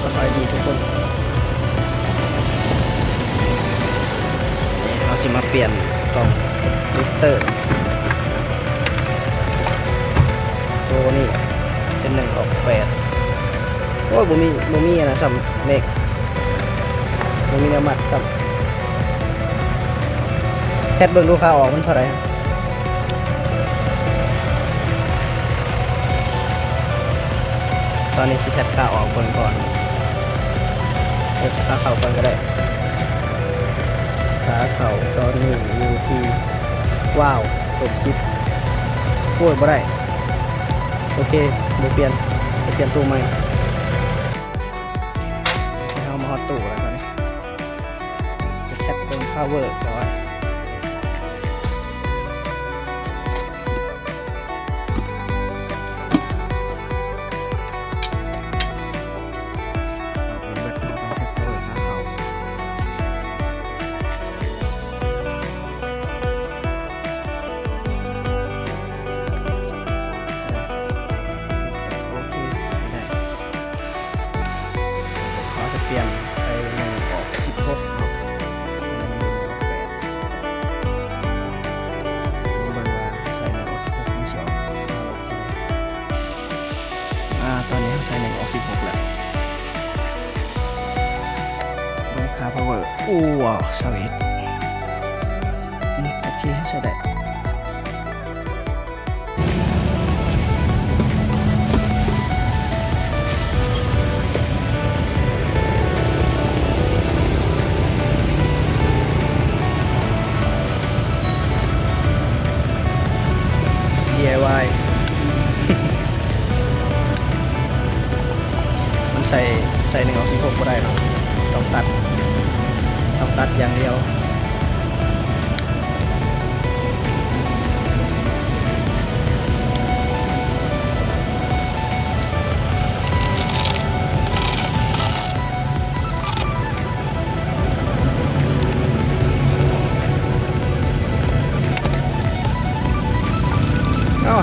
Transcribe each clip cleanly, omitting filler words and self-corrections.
สบายดีทุกคนเราสิมาเปลี่ยนกล่องสปิตเตอร์ตัวนี้เป็น1/8โอ้ยบ่มีนะซ้ำเมกบ่มีแนวมัดซ้ำแคทเบิ่งลูกค้าออกมันเท่าไหร่ตอนนี้สิแคทค่าออกก่อนค่าเข่าก่อนก็ได้ขาเข่าตอนนี้อยู่ที่ว้าว60โอ้ยบ่ได้โอเคเดี๋ยวเปลี่ยนตู้ใหม่เอามาฮอตตู้แล้วตอนนี้จะแคทเป็น power ก่อนเปลี่ยนใส่1ออก16เนาะเบิ่งว่าใส่1ออก16มันสิออกตอนนี้ใส่1ออก16แล้วเบิ่งค่า power ว้าว21โอเคใช้ได้DIY มันใส่1ออก16ก็ได้เนาะต้องตัดอย่างเดียว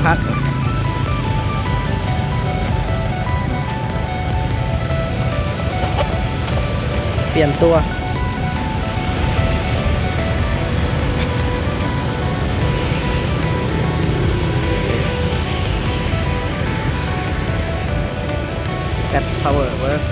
หักเปลี่ยนตัวแคท power เวิร์ก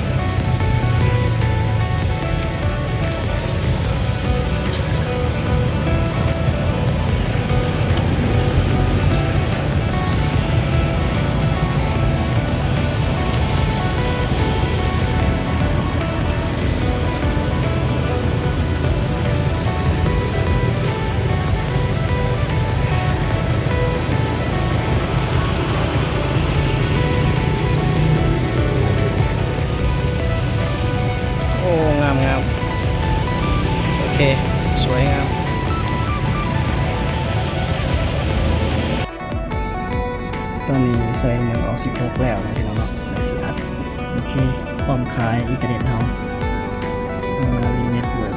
งามโอเคสวยงามตอนนี้ใส่1ออก16แล้วนะพี่น้องเนาะในสิอัดโอเคพร้อมขายอินเทอร์เน็ตเฮามาวินเน็ตเวิร์ก